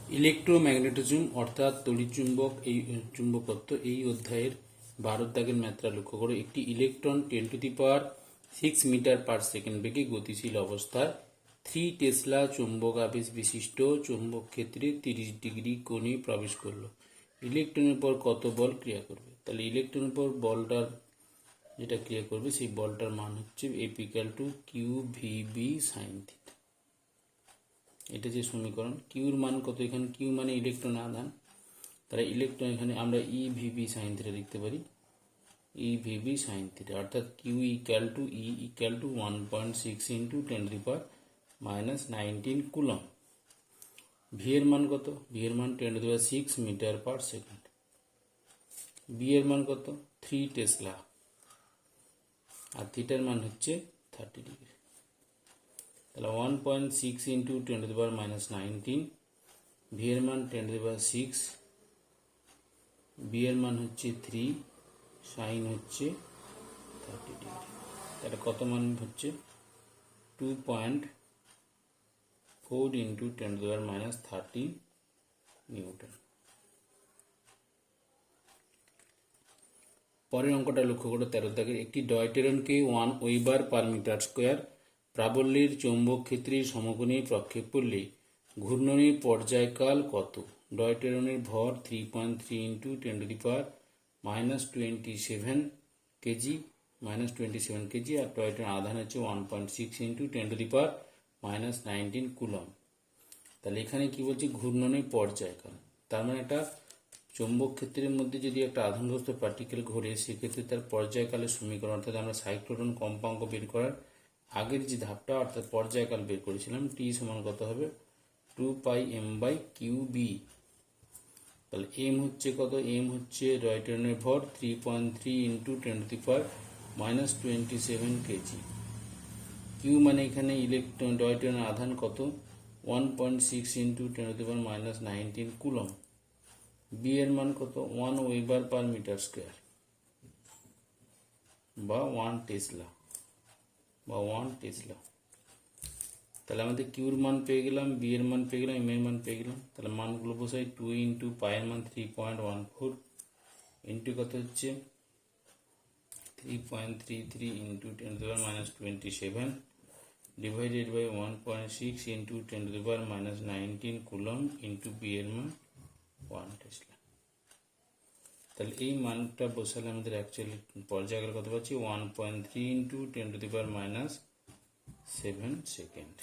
Electromagnetism অর্থাৎ তড়িৎচুম্বক চুম্বকত্ব এই অধ্যায়ের 12 দাগের ম্যাথটা লক্ষ্য করো। একটি ইলেকট্রন 10⁶ মিটার পার সেকেন্ড বেগে গতিশীল অবস্থায় 3 টেসলা চৌম্বকাবেশ বিশিষ্ট চৌম্বক ক্ষেত্রে 30 ডিগ্রি কোণে প্রবেশ করলো। ইলেকট্রনের উপর কত বল ক্রিয়া করবে? তাহলে ইলেকট্রনের উপর বলটার যেটা ক্রিয়া করবে সেই বলটার মান হচ্ছে F = QVB sin θ। এটা যে সমীকরণ, কিউর মান কত? এখানে কিউ মানে ইলেকট্রন আধান, তাহলে ইলেকট্রন এখানে আমরা EVB sin θ লিখতে পারি। EVB sin θ অর্থাৎ Q = E = 1.6 × 10⁻⁻19 কুলম। ভি এর মান কত? ভি এর মান 10⁶ মিটার পার সেকেন্ড। বি এর মান কত? 3 টেসলা, আর থিটার মান হচ্ছে 30 ডিগ্রি। তাহলে 1.6 × 10⁻⁻19, ভি এর মান 10⁶, বি এর মান হচ্ছে 3, সাইন হচ্ছে 30 ডিগ্রি। তাহলে কত মান হচ্ছে? 2.4 × 10⁻13 নিউটন। পরের অঙ্কটা লক্ষ্য করো 13 দাগের। একটি ডয়টেরনকে 1 ওয়েবার পার মিটার স্কোয়ার প্রাবল্যের চৌম্বক ক্ষেত্রে সমকোণে প্রক্ষেপ করলে ঘূর্ণনের পর্যায়কাল কত? ডয়টেরনের ভর 3.3 × 10⁻27 কেজি -27 কেজি, আর ডয়টেরন আধান হচ্ছে 1.6 × 10⁻19 কুলম। তাহলে এখানে কি বলছে? ঘূর্ণনের পর্যায়কাল। তার মানে একটা চৌম্বক ক্ষেত্রের মধ্যে যদি একটা আধানগ্রস্ত পার্টিকেল ঘোরে, সেক্ষেত্রে তার পর্যায়কালের সমীকরণ, অর্থাৎ আমরা সাইক্লোট্রন কম্পাঙ্ক বের করার আগের যে ধাপটা অর্থাৎ পর্যায়কাল বের করেছিলাম, টি সমান কত হবে? 2πm/QB। তাহলে এম হচ্ছে কত? এম হচ্ছে ডয়টেরনের ভর 3.3 × 10⁻27 কেজি। কিউ মানে এখানে ইলেকট্রন ডয়টেরনের আধান কত? 1.6 × 10⁻19 কুলম। বি এর মান কত? 1 ওয়েবার পার মিটার স্কোয়ার বা 1 টেসলা। তাহলে আমাদের কিউর মান পেয়ে গেলাম, বি এর মান পেয়ে গেলাম, এম এর মান পেয়ে গেলাম। তাহলে মানগুলো বসাই। 2 × π এর মান 3.14 ইন্টু কত হচ্ছে 3.33 × 10⁻27 divided by 1.6 × 10⁻19 coulomb into B এর মান 1 টেসলা। তাহলে এই মানটা বসালে আমাদের অ্যাকচুয়ালি পর্যায়কাল কত পাচ্ছি? 1.3 × 10⁻7 সেকেন্ড।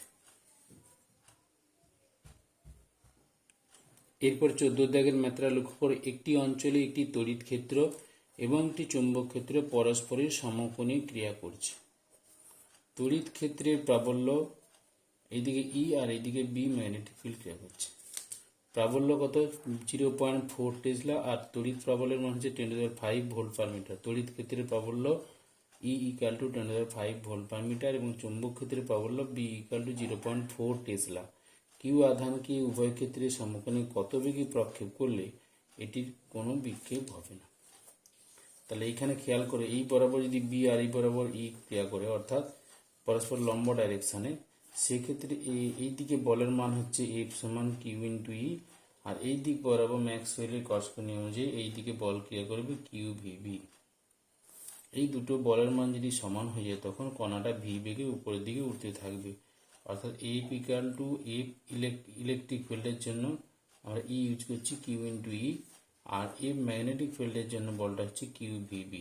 এরপর 14 দাগের ম্যাথটা লক্ষ্য করে। একটি অঞ্চলে একটি তড়িৎ ক্ষেত্র এবং একটি চৌম্বক ক্ষেত্র পরস্পরের সমকোণে ক্রিয়া করছে। তড়িৎ ক্ষেত্রের প্রাবল্য এইদিকে ই আর এইদিকে বি ম্যাগনেটিক ফিল্ড ক্রিয়া করছে। প্রাবল্য কত? 0.4 টেসলা, আর তড়িৎ প্রাবল্যের মান হচ্ছে 10⁵ ভোল্ট পার মিটার। তড়িৎ ক্ষেত্রের প্রাবল্য E = 10⁵ ভোল্ট পার মিটার এবং চৌম্বক ক্ষেত্রের প্রাবল্য B = 0.4 টেসলা। কিউ আধানকে উভয় ক্ষেত্রে সমকোণে কত বেগে প্রক্ষেপ করলে এটির কোনো বিক্ষেপ হবে না? তাহলে এইখানে খেয়াল করে, এই বরাবর যদি বি আর এই বরাবর ই ক্রিয়া করে, অর্থাৎ পরস্পর লম্ব ডাইরেকশানে, সেক্ষেত্রে এই দিকে বলের মান হচ্ছে F = Q × E, আর এই দিক বরাবর ম্যাক্সওয়েলের কর্স্পন্ডিং অনুযায়ী এই দিকে বল ক্রিয়া করবে QVB। এই দুটো বলের মান যদি সমান হয়ে যায়, তখন কণাটা ভি বেগে উপরের দিকে উঠতে থাকবে। অর্থাৎ F = F ইলেকট্রিক ফিল্ডের জন্য আমরা ই ইউজ করছি Q × E, আর F ম্যাগনেটিক ফিল্ডের জন্য বলটা হচ্ছে QVB।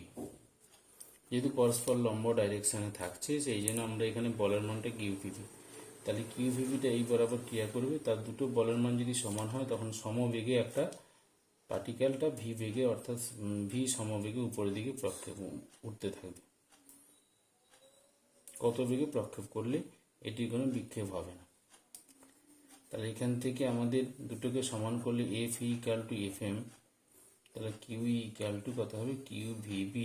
যেহেতু পরস্পর লম্ব ডাইরেকশানে থাকছে, সেই জন্য আমরা এখানে বলের মানটা QVB। তাহলে QVBটা এই বরাবর ক্রিয়া করবে। তার দুটো বলের মান যদি সমান হয়, তখন সমবেগে একটা পার্টিকেলটা ভি বেগে অর্থাৎ ভি সমবেগে উপরের দিকে প্রক্ষেপ উঠতে থাকবে। কত বেগে প্রক্ষেপ করলে এটির কোনো বিক্ষেপ হবে না? তাহলে এখান থেকে আমাদের দুটোকে সমান করলে F = FM, তাহলে কিউ = কত হবে? QVB।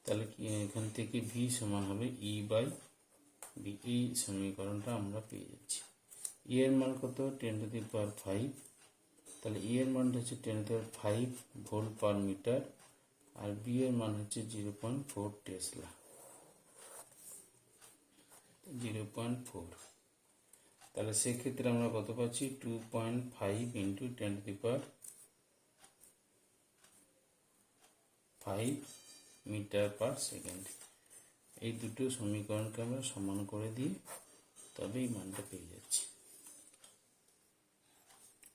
তাহলে এখান থেকে ভি সমান হবে E/B। এই সমীকরণটা আমরা পেয়ে যাচ্ছি। ই এর মান কত? 10⁵। তাহলে ই এর মানটা হচ্ছে 10⁵ ভোল্ট পার মিটার, আর বি এর মান হচ্ছে 0.4 টেসলা। 0.4 তাহলে সেক্ষেত্রে আমরা কত পাচ্ছি 2.5 ইন্টু 10⁵ মিটার পার সেকেন্ড। এই দুটো সমীকরণকে আমরা সমান করে দিয়ে তবে এই মানটা পেয়ে যাচ্ছি।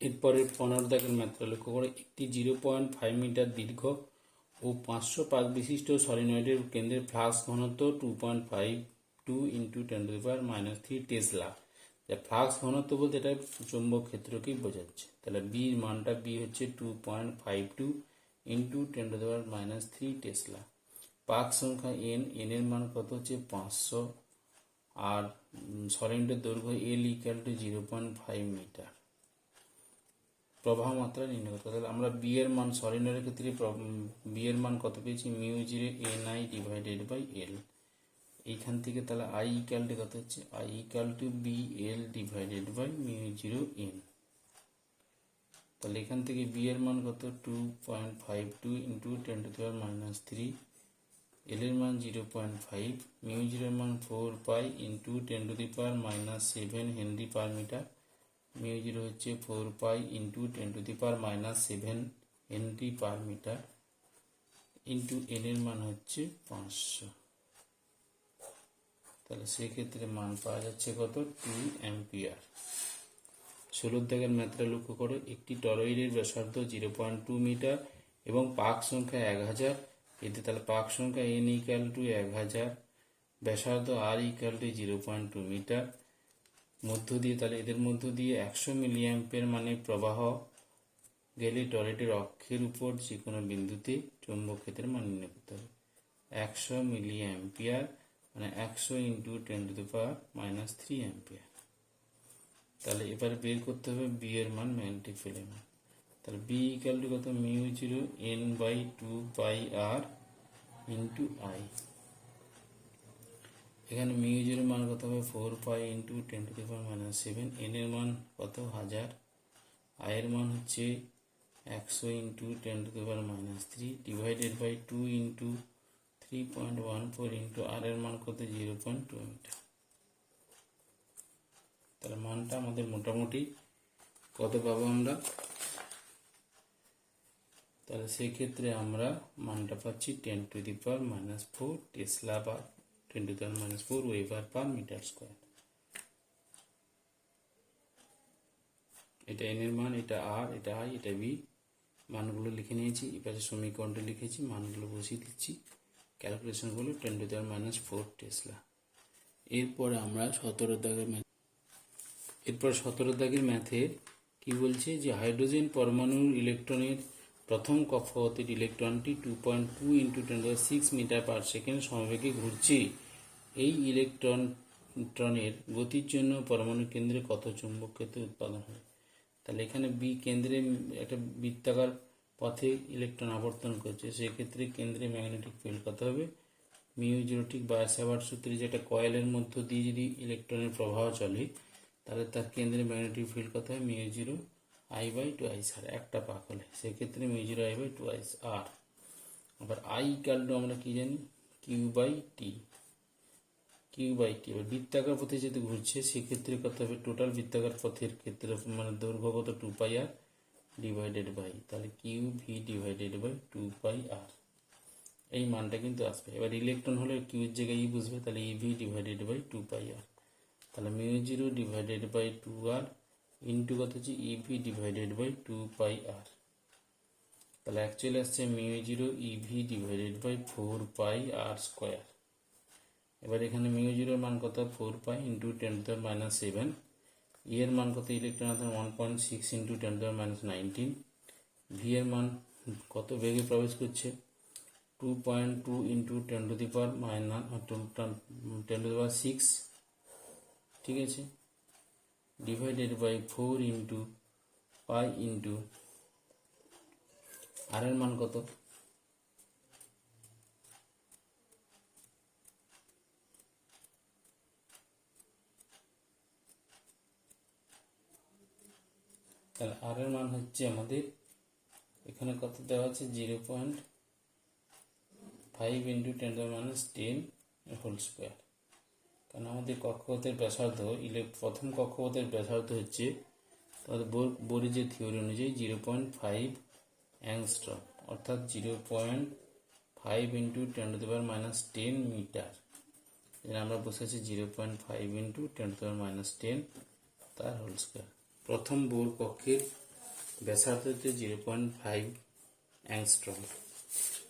এরপরে 15 দাগের ম্যাথটা লক্ষ্য করে একটি 0.5 মিটার দীর্ঘ ও 500 পাক বিশিষ্ট সলিনয়েডের কেন্দ্রের ফ্লাক্স ঘনত্ব 2.52 ইন্টু 10⁻³ টেসলা। ফ্লাক্স ঘনত্ব বলতে এটা চৌম্বক ক্ষেত্রকেই বোঝাচ্ছে। তাহলে বির মানটা বি হচ্ছে 2.52 ইন্টু 10⁻³ টেসলা। পাক সংখ্যা এন, এন এর মান কত হচ্ছে 500, আর সলিনয়েডের দৈর্ঘ্য এল ইকুয়াল টু 0.5 মিটার। প্রবাহ মাত্রা নির্ণয় করতে। তাহলে আমরা বি এর মান সলিনয়েডের ক্ষেত্রে বি এর মান কত পেয়েছি μ0 NI ডিভাইডেড বাই এল। এইখান থেকে তাহলে আই ইকুয়াল টু কত হচ্ছে I equal to B L divided by μ0 n। তাহলে এখান থেকে বি এর মান কত 2.52 ইন্টু 10⁻³ এল এর মান 0.5, μ0 এর মান 4 pi into 10⁻7 henry per metre. μ0 হচ্ছে 4 pi into 10⁻7 henry per metre into n এর মান হচ্ছে 500। তাহলে সেক্ষেত্রে মান পাওয়া যাচ্ছে কত 2 অ্যাম্পিয়ার। 16 দাগের ম্যাথটা লক্ষ্য করো একটি টরয়েডের ব্যাসার্ধ 0.2 মিটার এবং পাক সংখ্যা 1000। এতে তাহলে পাক সংখ্যা n ইকুয়াল টু 1000, ব্যাসার্ধ r ইকুয়াল টু 0.2 মিটার। মধ্য দিয়ে তাহলে এদের মধ্য দিয়ে 100 মিলি অ্যাম্পিয়ার মানে প্রবাহ গেলে টরয়েডের অক্ষের উপর যে কোনো বিন্দুতে চৌম্বক ক্ষেত্রের মান নির্ণয় করতে হবে। 100 মিলি অ্যাম্পিয়ার মানে 100 ইন্টু 10⁻³ অ্যাম্পিয়ার। তাহলে এবারে বের করতে হবে বি এর মান, ম্যাগনেটিক ফিল্ডের মান। তাহলে বি ইকুয়াল টু কত μ0 n/2 pi R into I. এখানে μ0 মান কত হবে 4 পাই ইন্টু 10⁻7, এন এর মান কত 1000, আই এর মান হচ্ছে 100 into 10⁻³ divided by 2 into 3.14 into r এর মান কত 0.2 মিটার। তাহলে মানটা আমাদের মোটামুটি কত পাবো আমরা, তাহলে সেক্ষেত্রে আমরা মানটা পাচ্ছি 10⁻⁴ টেসলা বা 10⁻⁴ ওয়েবার পার মিটার স্কোয়ার। এটা এন এর মান, এটা আর, এটা আই, এটা বি। মানগুলো লিখে নিয়েছি, এপাশে সমীকরণটা লিখেছি, মানগুলো বসিয়ে দিচ্ছি। ক্যালকুলেশনগুলো 10⁻⁴ টেসলা। এরপরে আমরা 17 দাগের ম্যাথে কি বলছে যে হাইড্রোজেন পরমাণুর ইলেকট্রনের প্রথম কক্ষপথের ইলেকট্রনটি 2.2 ইন্টু 10⁶ মিটার পার সেকেন্ড সমবেগে ঘুরছে। এই ইলেকট্রনের গতির জন্য পরমাণু কেন্দ্রে কত চুম্বক ক্ষেত্র উৎপাদন হয়। তাহলে এখানে বি কেন্দ্রে একটা বৃত্তাকার পথে ইলেকট্রন আবর্তন করছে, সেক্ষেত্রে কেন্দ্রে ম্যাগনেটিক ফিল্ড কত হবে μ0 ঠিক বায়সাভার্ট সূত্রে, যেটা কয়েলের মধ্য দিয়ে যদি ইলেকট্রনের প্রবাহ চলে তাহলে তার কেন্দ্রে ম্যাগনেটিক ফিল্ড কত হয় μ0 I/2I আর একটা পাক হলে সেক্ষেত্রে μ0 I/2I আর। আবার আই ইকুয়াল টু আমরা কি জানি Q/T। এবার বৃত্তাকার পথে যেহেতু ঘুরছে সেক্ষেত্রে কত হবে টোটাল বৃত্তাকার পথের ক্ষেত্রে মানে দৈর্ঘ্য কত 2πr ডিভাইডেড বাই তাহলে QV ডিভাইডেড বাই 2πr। এই মানটা কিন্তু আসবে। এবার ইলেকট্রন হলে কিউ এর জায়গায় ই বুঝবে, তাহলে EV ডিভাইডেড বাই 2πr। তাহলে μ0 ডিভাইডেড বাই 2r ইন্টু কত হচ্ছে EV ডিভাইডেড বাই 2πr। তাহলে অ্যাকচুয়ালি আসছে μ0 EV divided by 4πr square. এবার এখানে μ0 এর মান কত 4 পাই ইন্টু 10⁻7, ই এর মান কত ইলেকট্রন আছে 1.6 ইন্টু 10⁻19, ভি এর মান কত বেগে প্রবেশ করছে 2.2 ইন্টু 10⁻6, ঠিক আছে, divided by 4 into pi into r এর মান কত তাহলে আর এর মান হচ্ছে আমাদের এখানে কত দেওয়া আছে 0.5 ইন্টু 10⁻10 হোল স্কোয়ার। কারণ আমাদের কক্ষপথের ব্যাসার্ধ প্রথম কক্ষপথের ব্যাসার্ধ হচ্ছে তোমাদের বোরের যে থিওরি অনুযায়ী 0.5 অ্যাংস্ট্রম, অর্থাৎ 0.5 ইন্টু 10⁻⁻10 মিটার। আমরা বসেছি 0.5 ইন্টু 10⁻⁻10 তার হোল স্কয়ার। প্রথম বোর কক্ষের ব্যাসার্ধ হচ্ছে 0.5 অ্যাংস্ট্রম,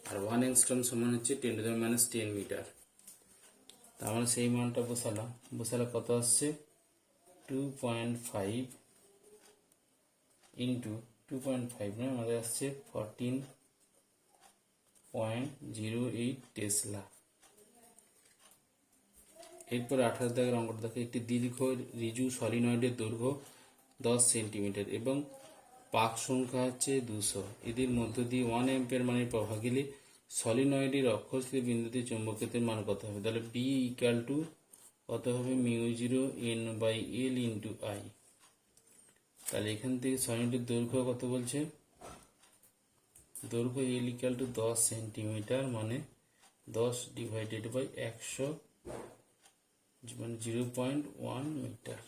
আর 1 অ্যাংস্ট্রম সমান হচ্ছে 10⁻⁻10 মিটার। তা আমরা সেই মানটা বসালে কত আসছে 2.5 ইন্টু 2.5 নয়, আমাদের আসছে 14.08 টেসলা। এরপর 18 দাগের অঙ্কটা দেখো, একটি দীর্ঘ ঋজু সলিনয়েডের দৈর্ঘ্য 10 সেন্টিমিটার এবং পাক সংখ্যা হচ্ছে 200, এদের মধ্য দিয়ে 1 অ্যাম্পিয়ার মানের প্রবাহ গেলে সলিনয়েডের অক্ষস্থিত বিন্দুতে চৌম্বকক্ষেত্রের মান কত হবে? তাহলে B ইকুয়াল টু কত হবে, μ0 n/L ইন্টু I। তাহলে এখান থেকে সলিনয়েডের দৈর্ঘ্য কত বলছে, দৈর্ঘ্য L ইকুয়াল টু 10 সেন্টিমিটার, মানে 10 ডিভাইডেড বাই 100 মানে 0.1 মিটার।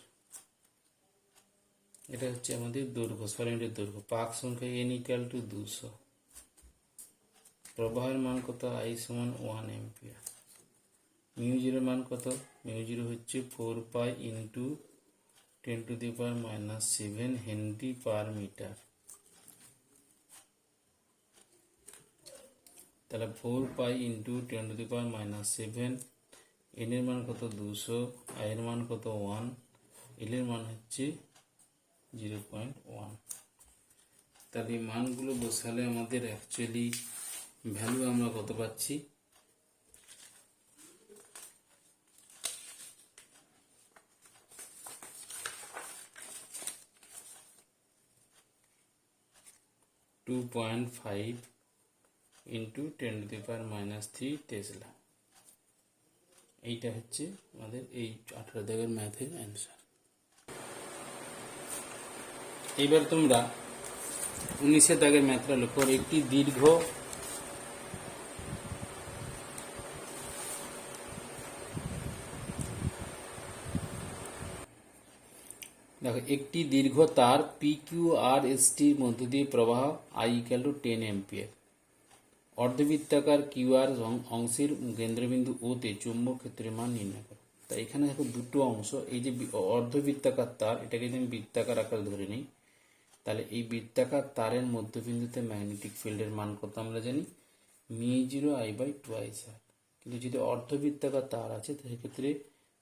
এটা হচ্ছে আমাদের দৈর্ঘ্য, সলিনয়েডের দৈর্ঘ্য। পাক সংখ্যা n ইকুয়াল টু 200, প্রবাহের মান কত, I সমান 1 অ্যাম্পিয়ার। μ0 মান কত, μ0 হচ্ছে 4 pi into 10⁻⁻7 henry per metre. তাহলে 4 পাই ইন্টু 10⁻⁻7, n এর মান কত 200, I এর মান কত 1, L এর মান হচ্ছে 0.1। তাহলে এই মানগুলো বসালে আমাদের অ্যাকচুয়ালি ভ্যালু আমরা কত পাচ্ছি, (2.5 ইন্টু 10⁻³ টেসলা। এইটা হচ্ছে আমাদের এই 18 দাগের ম্যাথের অ্যান্সার। এবার তোমরা 19 দাগের ম্যাথটা লক্ষ্য করো, একটি দীর্ঘ দেখো, একটি দীর্ঘ তার PQRSTর মধ্য দিয়ে প্রবাহ I ইকুয়াল টু 10 অ্যাম্পিয়ার। অর্ধবৃত্তাকার QR অংশের কেন্দ্রবিন্দু O তে চুম্বক ক্ষেত্রের মান নির্ণয় করো। তাই এখানে দেখো দুটো অংশ, এই যে অর্ধবৃত্তাকার তার, এটাকে যদি আমি বৃত্তাকার আকারে ধরে নিই, তাহলে এই বৃত্তাকার তারের মধ্যবিন্দুতে ম্যাগনেটিক ফিল্ডের মান কত আমরা জানি, μ0 I/2IR। কিন্তু যদি অর্ধবৃত্তাকার তার আছে সেক্ষেত্রে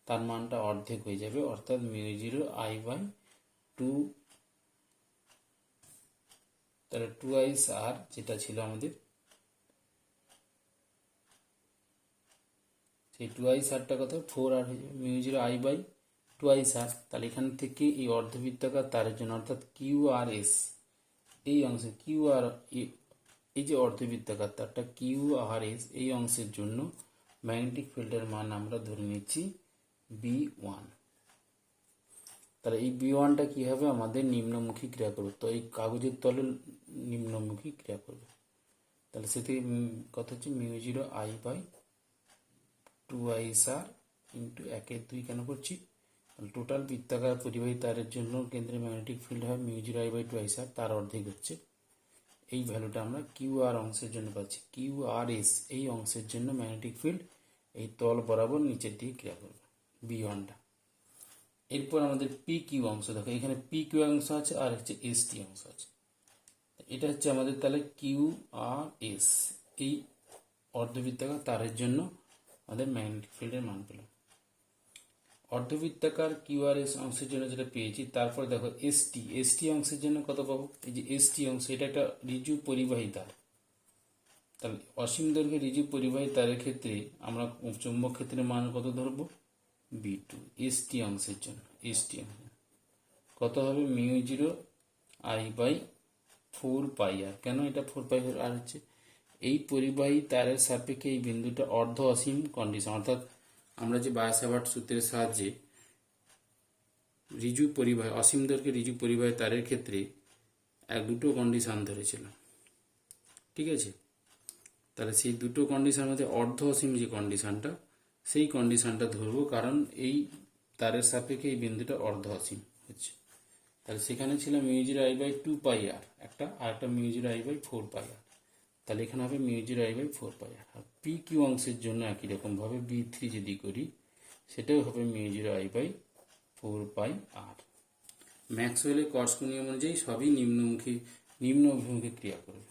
তার মানটা অর্ধেক হয়ে যাবে, অর্থাৎ μ0 I/2, তাহলে 2IR যেটা ছিল আমাদের, সেই 2IRটা কত 4R হয়ে যাবে, μ0 I/2IR। তাহলে এখান থেকে এই অর্ধবৃত্তাকার তারের জন্য, অর্থাৎ QRS এই অংশে, এই যে অর্ধবৃত্তাকার তারটা QRS এই অংশের জন্য ম্যাগনেটিক ফিল্ডের মান আমরা ধরে নিচ্ছি B1। তাহলে এই B1টা কি হবে, আমাদের নিম্নমুখী ক্রিয়া করবে, তো এই কাগজের তলে নিম্নমুখী ক্রিয়া করবে। তাহলে সেটি কত হচ্ছে μ0 I/2IR ইন্টু 1/2 কেন করছি, টোটাল বৃত্তাকার পরিবাহী তারের জন্য কেন্দ্রে ম্যাগনেটিক ফিল্ড হয় μ0 I/2IR, তার অর্ধেক হচ্ছে এই ভ্যালুটা আমরা QR অংশের জন্য পাচ্ছি। QRS এই অংশের জন্য ম্যাগনেটিক ফিল্ড এই তল বরাবর নিচের দিকে ক্রিয়া করবে, B1টা। এরপর আমাদের PQ অংশ, দেখো এখানে PQ অংশ আছে আর হচ্ছে ST অংশ আছে। এটা হচ্ছে আমাদের তাহলে QRS এই অর্ধবৃত্তাকার তারের জন্য আমাদের ম্যাগনেটিক ফিল্ডের মান পেলাম। অর্ধবৃত্তাকার QRS অংশের জন্য যেটা পেয়েছি, তারপর দেখো ST অংশের জন্য কত পাবো, এই যে ST অংশ, এটা একটা ঋজু পরিবাহী তার। তাহলে অসীম দৈর্ঘ্যের ঋজু পরিবাহী তারের ক্ষেত্রে আমরা চৌম্বক ক্ষেত্রের মান কত ধরবো, B2। ST অংশের জন্য কত হবে, μ0 I/4πR। কেন এটা 4πR হচ্ছে, এই পরিবাহী তারের সাপেক্ষে এই বিন্দুটা অর্ধ অসীম কন্ডিশন, অর্থাৎ আমরা যে বায়াসাভার্ট সূত্রের সাহায্যে ঋজু পরিবাহী, অসীম দৈর্ঘ্যের ঋজু পরিবাহী তারের ক্ষেত্রে দুটো কন্ডিশন ধরেছিলাম, ঠিক আছে। তাহলে সেই দুটো কন্ডিশনের মধ্যে অর্ধ অসীম যে কন্ডিশনটা, সেই কন্ডিশনটা ধরবো, কারণ এই তারের সাপেক্ষে এই বিন্দুটা অর্ধ অসীম হচ্ছে। তাহলে সেখানে ছিল μ0I/2πr একটা, আর একটা μ0I/4πr। তাহলে এখানে হবে μ0I/4πr। আর পি কিউ অংশের জন্য একই রকমভাবে B3 যদি করি সেটাও হবে μ0I/4πr। ম্যাক্সওয়েলের কর্স্ক নিয়ম অনুযায়ী সবই নিম্ন অভিমুখে ক্রিয়া করবে।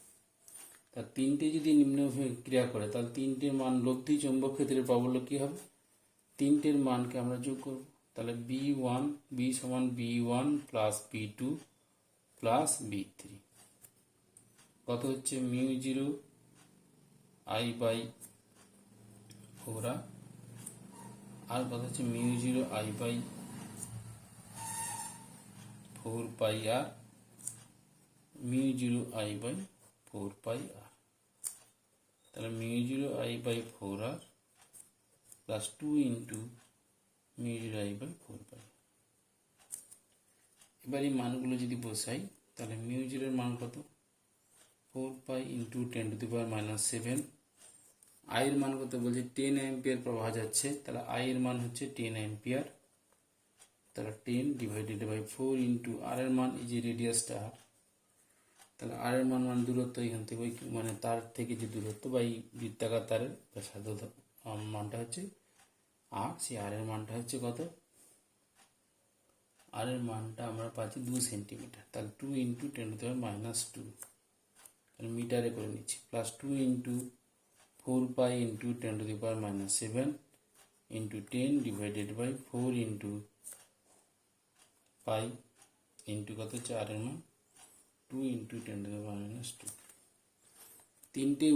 তার তিনটে যদি নিম্ন অভিমুখে ক্রিয়া করে তাহলে তিনটের মান লব্ধি চৌম্বক ক্ষেত্রের প্রাবল্য কি হবে, তিনটের মানকে আমরা যোগ করব। তাহলে B সমান B1 plus B2 plus B3 কত হচ্ছে μ0I/4r, আর কত হচ্ছে μ0I/4πr, μ0I/4πr। তাহলে μ0I/4r প্লাস 2 ইন্টু μ0I/4πr। এবার এই মানগুলো যদি বসাই তাহলে μ0 এর মান কত, 4π ইন্টু 10⁻⁷। I এর মান কত বলছে 10 অ্যাম্পিয়ার প্রবাহ যাচ্ছে, তাহলে I এর মান হচ্ছে 10 অ্যাম্পিয়ার। তাহলে 10/4 ইন্টু আর এর মান, এই যে রেডিয়াসটা আর, তাহলে আর এর মান দূরত্ব এখান থেকে মানে তার থেকে যে দূরত্ব বা এই বৃত্তাকার তারের ব্যাসার্ধ মানটা হচ্ছে আর, সেই আর এর মানটা হচ্ছে কত, আর এর মানটা আমরা পাচ্ছি 2 সেন্টিমিটার। তাহলে 2 ইন্টু 10⁻², তাহলে মিটারে করে নিচ্ছি, plus 2 into 4π into 10⁻⁷ into 10/4 into pi into কত হচ্ছে আর এর মান 2 ইন্টু 10⁻²। তিনটে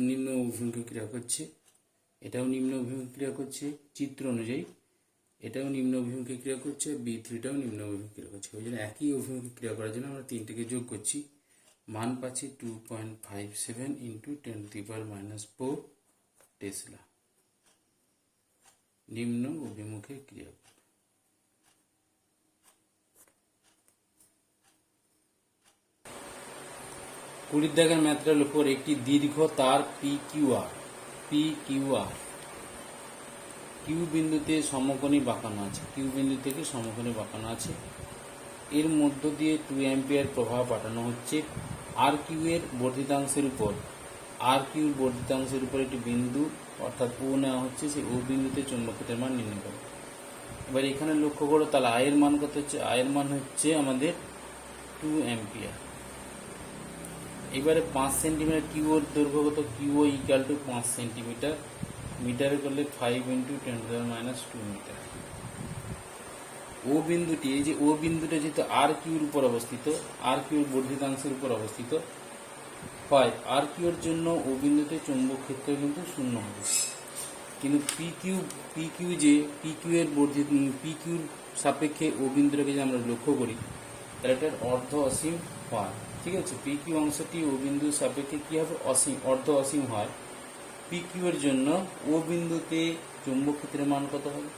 নিম্ন অভিমুখে ক্রিয়া করছে, এটাও নিম্ন অভিমুখে ক্রিয়া করছে চিত্র অনুযায়ী, এটাও নিম্ন অভিমুখে ক্রিয়া করছে, B3টাও নিম্ন অভিমুখে ক্রিয়া করছে। ওই জন্য একই অভিমুখে ক্রিয়া করার জন্য আমরা তিনটেকে যোগ করছি, মান পাচ্ছি 2.57 ইন্টু 10⁻⁴ টেসলা নিম্ন অভিমুখে ক্রিয়া। কুড়ির দাগের ম্যাথটার উপর একটি দীর্ঘ তার PQR কিউ বিন্দুতে সমকোণী বাঁকানো আছে, কিউ বিন্দু থেকে সমকোণী বাঁকানো আছে, এর মধ্য দিয়ে 2 অ্যাম্পিয়ার প্রবাহ পাঠানো হচ্ছে আর কিউ এর বর্ধিতাংশের উপর, একটি বিন্দু অর্থাৎ ও নেওয়া হচ্ছে, সেই ও বিন্দুতে চৌম্বক ক্ষেত্রের মান নির্ণয় করো। এবার এখানে লক্ষ্য করো, তাহলে আয়ের মান কত হচ্ছে, আয়ের মান হচ্ছে আমাদের 2 অ্যাম্পিয়ার। এবারে 5 সেন্টিমিটার কিউ এর দৈর্ঘ্য কত, কিউ ইকুয়াল টু 5 সেন্টিমিটার, মিটারে করলে 5 ইন্টু 10⁻² মিটার। ও বিন্দুটি, এই যে ও বিন্দুটা যেহেতু আর কিউর উপর অবস্থিত, আর কিউর বর্ধিতাংশের উপর অবস্থিত হয়, আর কিউর জন্য ও বিন্দুতে চৌম্বক ক্ষেত্র কিন্তু শূন্য হবে। কিন্তু পিকিউর সাপেক্ষে ও বিন্দুটাকে যে আমরা লক্ষ্য করি তাহলে এটার অর্ধ অসীম হয়। ঠিক আছে, পিকিউ অংশটি ও বিন্দুর সাপেক্ষে কি হবে, অর্ধ অসীম হয়। পিকিউ এর জন্য ও বিন্দুতে চৌম্বক ক্ষেত্রের মান কত হবে,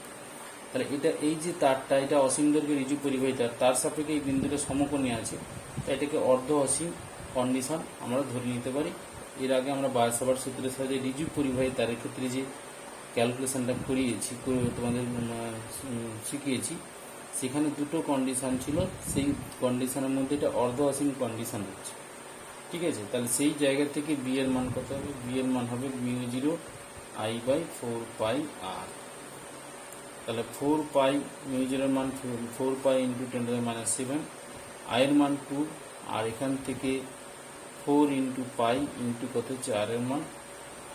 তাহলে এটা এই যে তারটা, এটা অসীম দৈর্ঘ্যের ঋজু পরিবাহী তার সাপেক্ষে এই বিন্দুটা সমকোণী আছে, তাই এটাকে অর্ধ অসীম কন্ডিশন আমরা ধরে নিতে পারি। এর আগে আমরা বায়োসাভার্ট সূত্রের সাহায্যে ঋজু পরিবাহী তারের ক্ষেত্রে যে ক্যালকুলেশনটা তোমাদের শিখিয়েছি, সেখানে দুটো কন্ডিশন ছিল, সেই কন্ডিশনের মধ্যে এটা অর্ধ অসীম কন্ডিশন হচ্ছে। ঠিক আছে, তাহলে সেই জায়গা থেকে বি এর মান কত হবে, বি এর মান হবে μ0I/4πr। তাহলে 4π, μ0 এর মান 4π ইন্টু 10⁻⁷, আয়ের মান 2, আর এখান থেকে 4 ইন্টু পাই ইন্টু কত হচ্ছে আর এর মান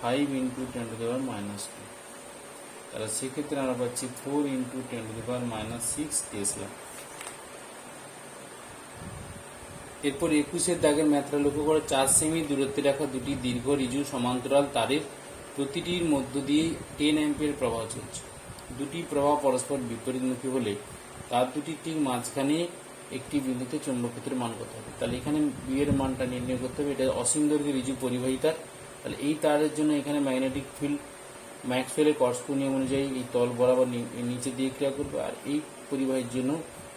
5 ইন্টু 10⁻²। তাহলে সেক্ষেত্রে আমরা পাচ্ছি 4 ইন্টু 10⁻6 টেসলা। এরপর 21-এর দাগের ম্যাথটা লক্ষ্য করে, 4 সেমি দূরত্বে রাখা দুটি দীর্ঘ ঋজু সমান্তরাল তারের প্রতিটির মধ্য দিয়ে 10 অ্যাম্পিয়ার প্রবাহ চলছে। দুটি প্রবাহ পরস্পর বিপরীতমুখী হলে তার দুটির ঠিক মাঝখানে একটি বিন্দুতে চৌম্বক ক্ষেত্রের মান কত হবে। তাহলে এখানে বি এর মানটা নির্ণয় করতে হবে, এটা অসীম দৈর্ঘ্যের ঋজু পরিবাহী তার। তাহলে এই তারের জন্য এখানে ম্যাগনেটিক ফিল্ড ম্যাক্সওয়েলের কর্স্ক নিয়ম অনুযায়ী এই তল বরাবর নিচের দিকে ক্রিয়া করবে, আর এই পরিবাহীর জন্য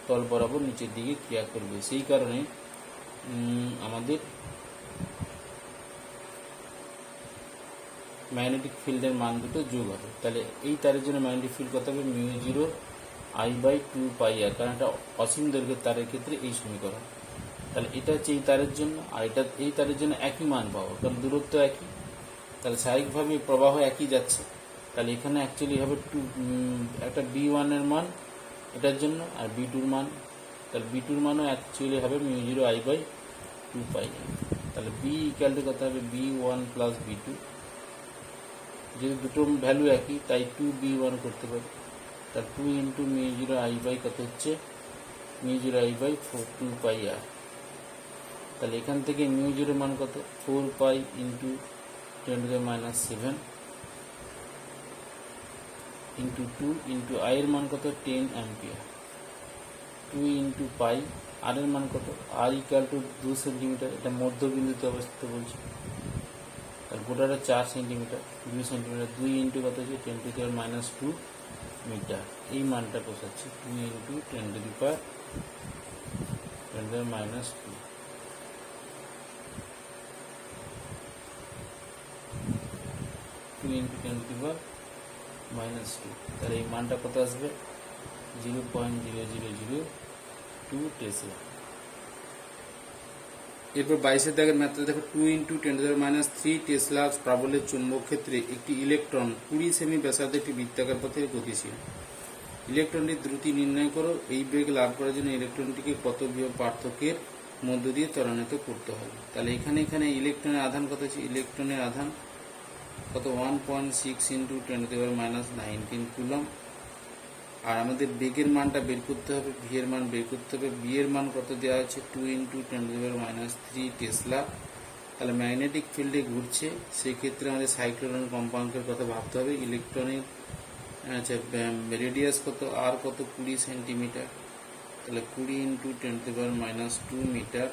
তল বরাবর নিচের দিকে ক্রিয়া করবে। সেই কারণে আমাদের ম্যাগনেটিক ফিল্ডের মান দুটো যোগ হবে। তাহলে এই তারের জন্য ম্যাগনেটিক ফিল্ড কত হবে, মিউ জিরো I/2πr, কারণ এটা অসীম দৈর্ঘ্যের তারের ক্ষেত্রে এই সমীকরণ। তাহলে এটা হচ্ছে এই তারের জন্য, আর এটা এই তারের জন্য একই মান পাবো, কারণ দূরত্ব একই। তাহলে স্বাভাবিকভাবে প্রবাহ একই যাচ্ছে। তাহলে এখানে অ্যাকচুয়ালি হবে একটা B1 মান এটার জন্য, আর B2 মান, তাহলে B2 মানও অ্যাকচুয়ালি হবে মিউ জিরো I/2πr। তাহলে B ইকুয়াল টু কত হবে, B1 প্লাস B2, যেহেতু দুটো ভ্যালু একই তাই 2B1 করতে পারি। তার 2 ইন্টু মিউ জিরো I/, কত হচ্ছে মিউ জিরো I/2πr। তাহলে এখান থেকে মিউ জিরো মান কত, 4π ইন্টু 10⁻⁷ ইন্টু 2 ইন্টু I এর মান কত 10 অ্যাম্পিয়ার, 2 ইন্টু পাই। আর এর মান কত, আর ইকুয়াল টু 2 সেন্টিমিটার, এটা মধ্যবিন্দুতে অবস্থিত বলছে। তার গোটাটা 4 সেন্টিমিটার, 2 সেন্টিমিটার, 2 ইন্টু কত হচ্ছে 10⁻² মিটার। এই মানটা বসাচ্ছি, 2 ইন্টু 10⁻², 2 ইন্টু 10⁻²। তাহলে এই মানটা কত আসবে, 0.0002 টেসলা। এরপর 22 দাগের ম্যাথটা দেখো, 2 ইন্টু 10⁻³ টেসলা প্রাবল্যের চুম্বক ক্ষেত্রে একটি ইলেকট্রন 20 সেমি ব্যাসার্ধে একটি বৃত্তাকার পথে গতিশীল। ইলেকট্রনটির দ্রুতি নির্ণয় করো। এই বেগ লাভ করার জন্য ইলেকট্রনটিকে কত বিভব পার্থক্যের মধ্য দিয়ে ত্বরান্বিত করতে হবে। তাহলে এখানে ইলেকট্রনের আধান কত আছে, ইলেকট্রনের আধান কত 1.6 ইন্টু 10⁻⁹ কুলম্ব। আর আমাদের বেগের মানটা বের করতে হবে, ভি এর মান বের করতে হবে। ভি এর মান কত দেওয়া আছে, 2 ইন্টু 10⁻³ টেসলা। তাহলে ম্যাগনেটিক ফিল্ডে ঘুরছে, সেক্ষেত্রে আমাদের সাইক্লোট্রন কম্পাঙ্কের কথা ভাবতে হবে। ইলেকট্রনের আচ্ছা রেডিয়াস কত, আর কত 20 সেন্টিমিটার, তাহলে 20 ইন্টু 10⁻² মিটার।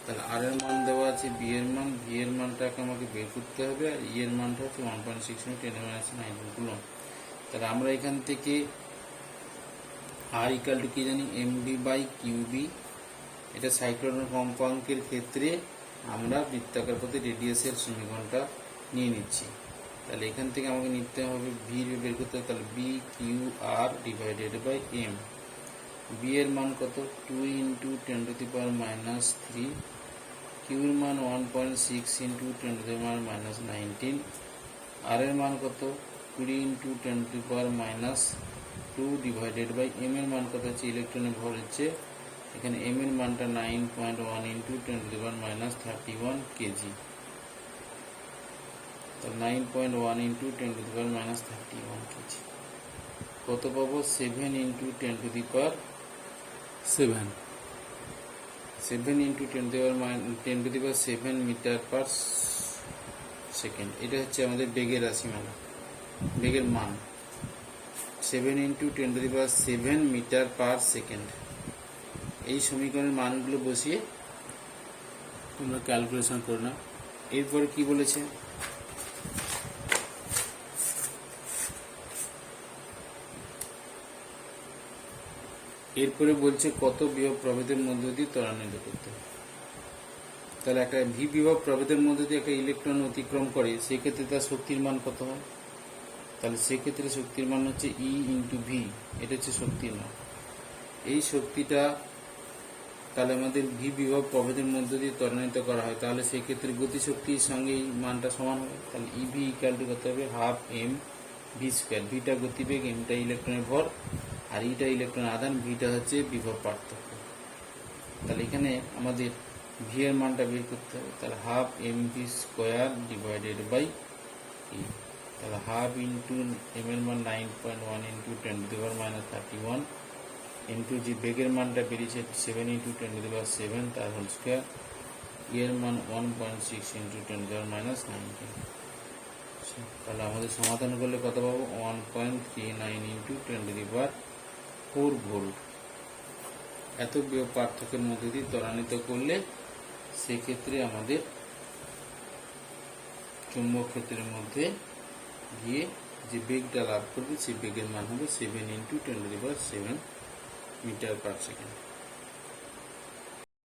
তাহলে আর এর মান দেওয়া আছে, বি এর মান, ভি এর মানটাকে আমাকে বের করতে হবে, আর ই এর মানটা হচ্ছে 1.6 ইন্টু 10⁻⁹ কুলম্ব। তাহলে আমরা এখান থেকে আর ইকুয়াল টু কি জানি, mv/qb। এটা সাইক্লোট্রন কম্পাঙ্কের ক্ষেত্রে আমরা বৃত্তাকার পথে রেডিয়াসের সমীকরণটা নিয়ে নিচ্ছি। তাহলে এখান থেকে আমাকে নিতে হবে ভি বের করতে হবে, তাহলে BQR divided by m। B এর মান কত, 2 ইন্টু 10⁻³ কিউ এর মান 1.6 ইন্টু 10⁻⁹। আর এর মান কত, 20 ইন্টু 10⁻² ডিভাইডেড বাই এম এর মান কত হচ্ছে, ইলেকট্রনের ভর হচ্ছে এখানে এম এর মানটা 9.1 ইন্টু 10⁻31 কেজি। তো 9.1 ইন্টু 10⁻31 কেজি কত পাবো, 7 into 10⁻7, 7 into 10⁻7 metre per second. এটা হচ্ছে আমাদের বেগের রাশিমালা, বেগের মান 7 ইন্টু 10⁻7 মিটার পার সেকেন্ড। এই সমীকরণের মানগুলো বসিয়ে তোমরা ক্যালকুলেশন করে নাও। এরপরে কি বলেছে, এরপরে বলছে কত বিভব প্রভেদের মধ্য দিয়ে ত্বরান্বিত করতে হবে। তাহলে একটা ভি বিভব প্রভেদের মধ্য দিয়ে একটা ইলেকট্রন অতিক্রম করে, সেক্ষেত্রে তার শক্তির মান কত হয়। তাহলে সেক্ষেত্রে শক্তির মান হচ্ছে ই ইন্টু ভি, এটা হচ্ছে শক্তির মান। এই শক্তিটা তাহলে আমাদের ভি বিভব প্রভেদের মধ্য দিয়ে ত্বরান্বিত করা হয়, তাহলে সেই ক্ষেত্রে গতিশক্তির সঙ্গে এই মানটা সমান হবে। তাহলে ইভি ইকুয়াল টু কত হবে, হাফ এম ভি স্কোয়ার। ভিটা গতিবেগ, এমটা ইলেকট্রনের ভর, আর ইটা ইলেকট্রনের আধান, ভিটা হচ্ছে বিভব পার্থক্য। তাহলে এখানে আমাদের ভি এর মানটা বের করতে হবে, তাহলে half M V square divided by E. তাহলে হাফ ইন্টু এম এর মান 9.1 ইন্টু 10⁻31 ইন্টু যে বেগের মানটা বেরিয়েছে 7 ইন্টু 10⁻7 তার হোল স্কোয়ার, এর মান 1.6 ইন্টু 10⁻19। তাহলে আমাদের সমাধান করলে কত পাবো, 1.39 ইন্টু 10⁻4 ভোল্ট। এত বিভব পার্থক্যের মধ্যে দিয়ে ত্বরান্বিত করলে সেক্ষেত্রে আমাদের চুম্বক ক্ষেত্রের মধ্যে গিয়ে যে বেগটা লাভ করবে সেই বেগের মান হবে 7 ইন্টু 10⁻7 মিটার পার সেকেন্ড।